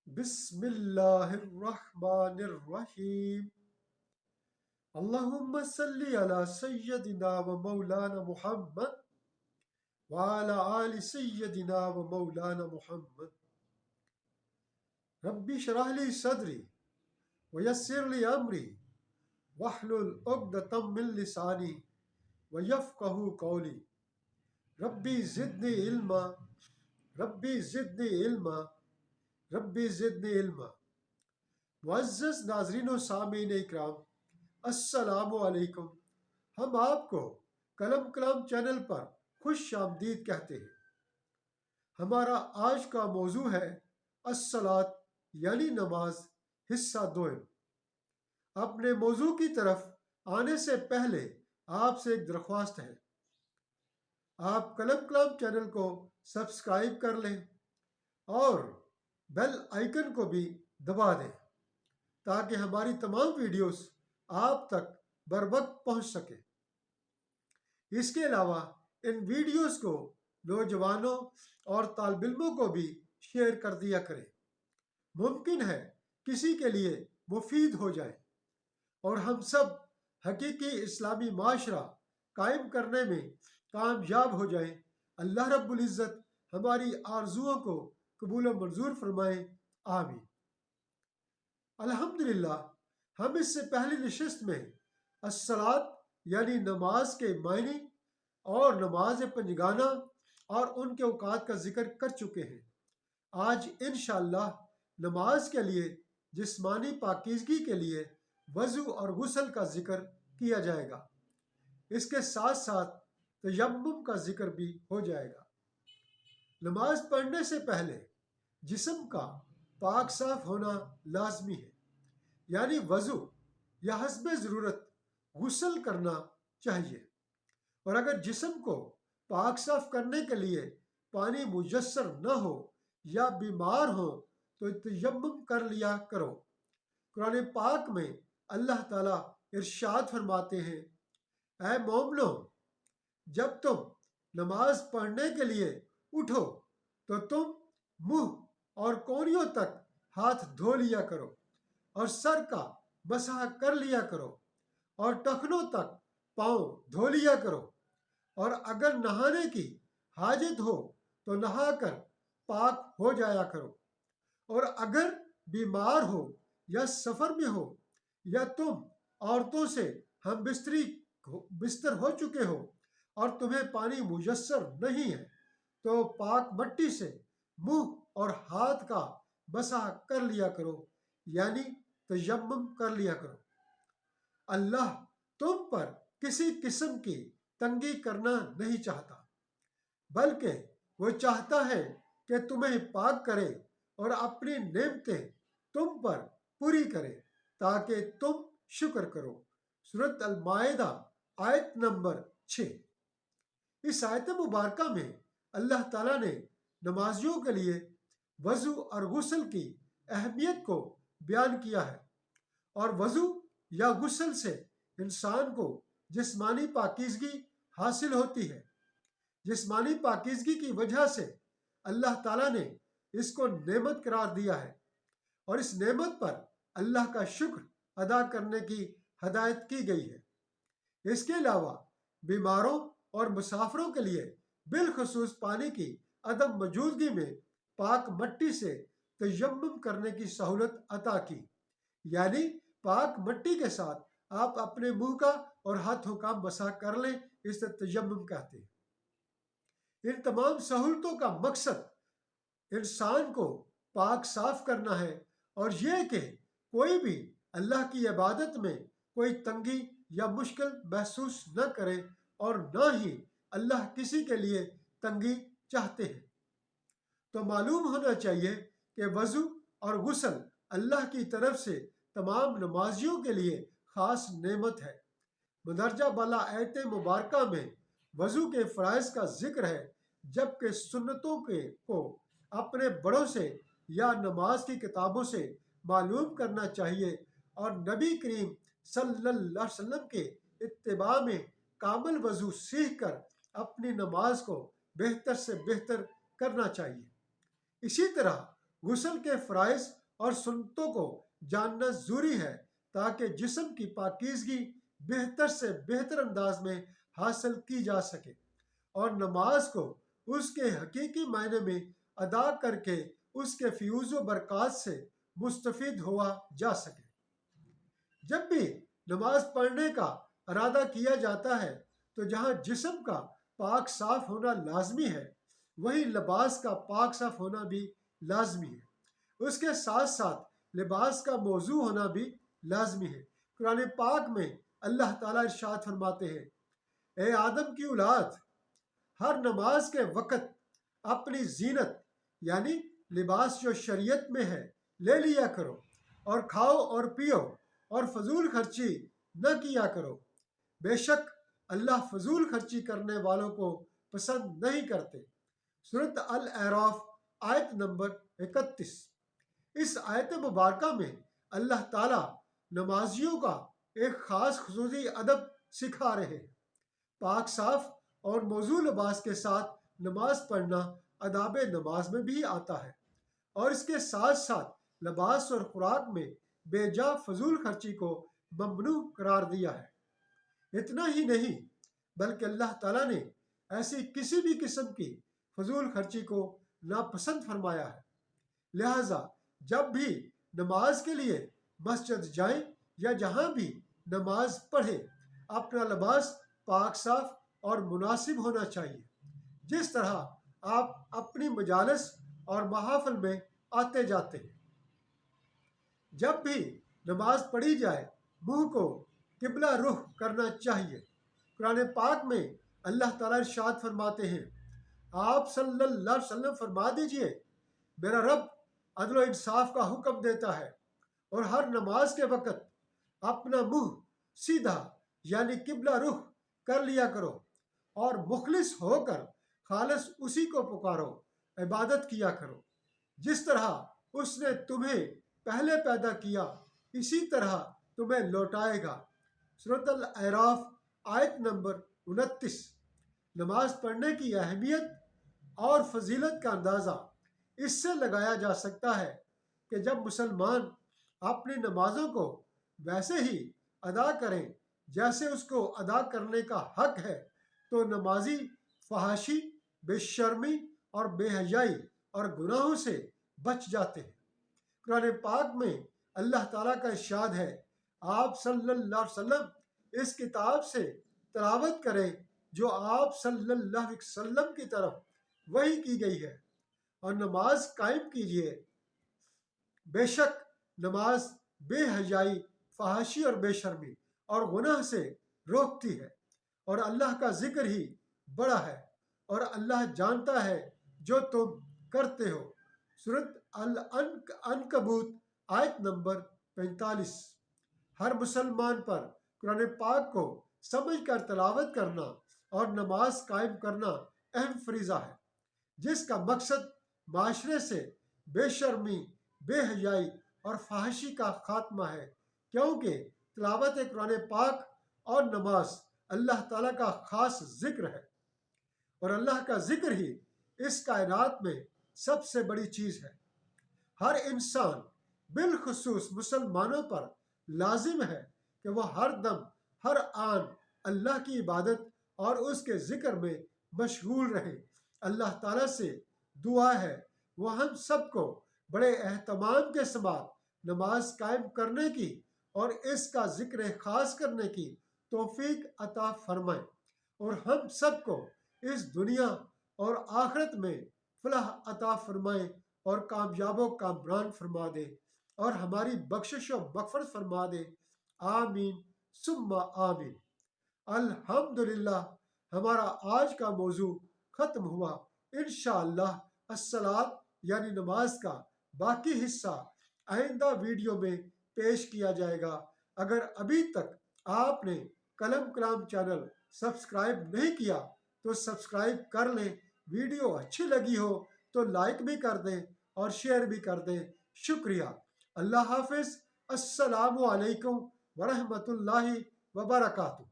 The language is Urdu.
بسم اللہ الرحمن الرحیم۔ اللہم صلی علی سیدنا و مولانا محمد وعلی آل سیدنا و مولانا محمد۔ ربی شرح لی صدری ویسر لی امری واحلل عقدۃ من لسانی ویفقہوا قولی۔ ربی زدنی علما ربی زدنی علما ربی زدنی علما۔ معزز ناظرین و سامعین اکرام، السلام علیکم۔ ہم آپ کو قلم کلام چینل پر خوش آمدید کہتے ہیں۔ ہمارا آج کا موضوع ہے الصلاۃ یعنی نماز، حصہ دوم۔ اپنے موضوع کی طرف آنے سے پہلے آپ سے ایک درخواست ہے، آپ قلم کلام چینل کو سبسکرائب کر لیں اور بیل آئیکن کو بھی دبا دیں تاکہ ہماری تمام ویڈیوز آپ تک بروقت پہنچ سکیں۔ اس کے علاوہ ان ویڈیوز کو نوجوانوں اور طالب علموں کو بھی شیئر کر دیا کریں، ممکن ہے کسی کے لیے مفید ہو جائے اور ہم سب حقیقی اسلامی معاشرہ قائم کرنے میں کامیاب ہو جائیں۔ اللہ رب العزت ہماری آرزوؤں کو قبول و منظور فرمائیں، آمین۔ الحمدللہ، ہم اس سے پہلی نشست میں الصلاۃ یعنی نماز کے معنی اور نماز پنجگانہ اور ان کے اوقات کا ذکر کر چکے ہیں۔ آج انشاءاللہ نماز کے لیے جسمانی پاکیزگی کے لیے وضو اور غسل کا ذکر کیا جائے گا۔ اس کے ساتھ ساتھ تیمم کا ذکر بھی ہو جائے گا۔ نماز پڑھنے سے پہلے جسم کا پاک صاف ہونا لازمی ہے، یعنی وضو یا حسب ضرورت غسل کرنا چاہیے، اور اگر جسم کو پاک صاف کرنے کے لیے پانی میسر نہ ہو یا بیمار ہو تو تیمم کر لیا کرو۔ قرآن پاک میں اللہ تعالیٰ ارشاد فرماتے ہیں، اے مومنو، جب تم نماز پڑھنے کے لیے اٹھو تو تم منہ اور کونیوں تک ہاتھ دھو لیا کرو اور سر کا مسح کر لیا کرو اور ٹخنوں تک پاؤں دھو لیا کرو، اور اگر نہانے کی حاجت ہو تو نہا کر پاک ہو جایا کرو، اور اگر بیمار ہو یا سفر میں ہو یا تم عورتوں سے ہم بستر ہو چکے ہو اور تمہیں پانی میسر نہیں ہے تو پاک مٹی سے منہ اور ہاتھ کا مسح کر لیا کرو، یعنی تیمم کر لیا کرو۔ اللہ تم پر کسی قسم کی تنگی کرنا نہیں چاہتا، بلکہ وہ چاہتا ہے کہ تمہیں پاک کرے اور اپنی نعمتیں تم پر پوری کرے تاکہ تم شکر کرو۔ سورۃ المائدہ آیت نمبر 6۔ اس آیت مبارکہ میں اللہ تعالیٰ نے نمازیوں کے لیے وضو اور غسل کی اہمیت کو بیان کیا ہے، اور وضو یا غسل سے انسان کو جسمانی پاکیزگی حاصل ہوتی ہے۔ جسمانی پاکیزگی کی وجہ سے اللہ تعالیٰ نے اس کو نعمت قرار دیا ہے، اور اس نعمت پر اللہ کا شکر ادا کرنے کی ہدایت کی گئی ہے۔ اس کے علاوہ بیماروں اور مسافروں کے لیے بالخصوص پانی کی عدم موجودگی میں پاک مٹی سے تیمم کرنے کی سہولت عطا کی، یعنی پاک مٹی کے ساتھ آپ اپنے منہ کا اور ہاتھوں کا مسح کر لیں، اس سے تیمم کہتے ہیں۔ ان تمام سہولتوں کا مقصد انسان کو پاک صاف کرنا ہے، اور یہ کہ کوئی بھی اللہ کی عبادت میں کوئی تنگی یا مشکل محسوس نہ کرے، اور نہ ہی اللہ کسی کے لیے تنگی چاہتے ہیں۔ تو معلوم ہونا چاہیے کہ وضو اور غسل اللہ کی طرف سے تمام نمازیوں کے لیے خاص نعمت ہے۔ مندرجہ بالا آیت مبارکہ میں وضو کے فرائض کا ذکر ہے، جبکہ سنتوں کو اپنے بڑوں سے یا نماز کی کتابوں سے معلوم کرنا چاہیے، اور نبی کریم صلی اللہ علیہ وسلم کے اتباع میں کامل وضو سیکھ کر اپنی نماز کو بہتر سے بہتر کرنا چاہیے۔ اسی طرح غسل کے فرائض اور سنتوں کو جاننا ضروری ہے تاکہ جسم کی پاکیزگی بہتر سے بہتر انداز میں حاصل کی جا سکے اور نماز کو اس کے حقیقی معنی میں ادا کر کے اس کے فیوز و برکات سے مستفید ہوا جا سکے۔ جب بھی نماز پڑھنے کا ارادہ کیا جاتا ہے تو جہاں جسم کا پاک صاف ہونا لازمی ہے وہیں لباس کا پاک صاف ہونا بھی لازمی ہے۔ اس کے ساتھ ساتھ لباس کا موضوع ہونا بھی لازمی ہے۔ قرآن پاک میں اللہ تعالیٰ ارشاد فرماتے ہیں، اے آدم کی اولاد، ہر نماز کے وقت اپنی زینت یعنی لباس جو شریعت میں ہے لے لیا کرو اور کھاؤ اور پیو اور فضول خرچی نہ کیا کرو، بے شک اللہ فضول خرچی کرنے والوں کو پسند نہیں کرتے۔ سورۃ الاعراف آیت نمبر 31۔ اس آیت مبارکہ میں اللہ تعالیٰ نمازیوں کا ایک خاص خصوصی ادب سکھا رہے ہیں۔ پاک صاف اور موزوں لباس کے ساتھ نماز پڑھنا آداب نماز میں بھی آتا ہے اور اس کے ساتھ ساتھ لباس اور خوراک میں بے جا فضول خرچی کو ممنوع قرار دیا ہے۔ اتنا ہی نہیں بلکہ اللہ تعالیٰ نے ایسی کسی بھی قسم کی فضول خرچی کو ناپسند فرمایا ہے۔ لہٰذا جب بھی نماز کے لیے مسجد جائیں یا جہاں بھی نماز پڑھیں اپنا لباس پاک صاف اور مناسب ہونا چاہیے، جس طرح آپ اپنی مجالس اور محافل میں آتے جاتے ہیں۔ جب بھی نماز پڑھی جائے منہ کو قبلہ رخ کرنا چاہیے۔ قرآن پاک میں اللہ تعالیٰ ارشاد فرماتے ہیں، آپ صلی اللہ علیہ وسلم فرما دیجئے، میرا رب عدل و انصاف کا حکم دیتا ہے اور ہر نماز کے وقت اپنا منہ سیدھا یعنی قبلہ رخ کر لیا کرو اور مخلص ہو کر خالص اسی کو پکارو، عبادت کیا کرو، جس طرح اس نے تمہیں پہلے پیدا کیا اسی طرح تمہیں لوٹائے گا۔ سورۃ الاعراف آیت نمبر 29۔ نماز پڑھنے کی اہمیت اور فضیلت کا اندازہ اس سے لگایا جا سکتا ہے کہ جب مسلمان اپنی نمازوں کو ویسے ہی ادا کریں جیسے اس کو ادا کرنے کا حق ہے تو نمازی فحاشی، بے شرمی اور بے حیائی اور گناہوں سے بچ جاتے ہیں۔ قرآن پاک میں اللہ تعالیٰ کا ارشاد ہے، آپ صلی اللہ علیہ وسلم اس کتاب سے تلاوت کریں جو آپ صلی اللہ علیہ وسلم کی طرف وحی کی گئی ہے اور نماز قائم کیجیے، بے شک نماز بے حیائی، فحاشی اور بے شرمی اور گناہ سے روکتی ہے اور اللہ کا ذکر ہی بڑا ہے اور اللہ جانتا ہے جو تم کرتے ہو۔ سورۃ العنکبوت آیت نمبر 45۔ ہر مسلمان پر قرآن پاک کو سمجھ کر تلاوت کرنا اور نماز قائم کرنا اہم فریضہ ہے، جس کا مقصد معاشرے سے بے شرمی، بے حیائی اور فحاشی کا خاتمہ ہے، کیونکہ تلاوت قرآن پاک اور نماز اللہ تعالیٰ کا خاص ذکر ہے اور اللہ کا ذکر ہی اس کائنات میں سب سے بڑی چیز ہے۔ ہر انسان بالخصوص مسلمانوں پر لازم ہے کہ وہ ہر دم ہر آن اللہ کی عبادت اور اس کے ذکر میں مشغول رہے۔ اللہ تعالیٰ سے دعا ہے وہ ہم سب کو بڑے اہتمام کے ساتھ نماز قائم کرنے کی اور اس کا ذکر خاص کرنے کی توفیق عطا فرمائے اور ہم سب کو اس دنیا اور آخرت میں فلاح عطا فرمائے اور کامیاب و کامران فرما دے اور ہماری بخشش و مغفرت فرما دے، آمین ثم آمین۔ الحمدللہ ہمارا آج کا موضوع ختم ہوا۔ انشاءاللہ الصلاۃ یعنی نماز کا باقی حصہ آئندہ ویڈیو میں پیش کیا جائے گا۔ اگر ابھی تک آپ نے قلم کلام چینل سبسکرائب نہیں کیا تو سبسکرائب کر لیں، ویڈیو اچھی لگی ہو تو لائک بھی کر دیں اور شیئر بھی کر دیں۔ شکریہ۔ اللہ حافظ۔ السلام علیکم ورحمۃ اللہ وبرکاتہ۔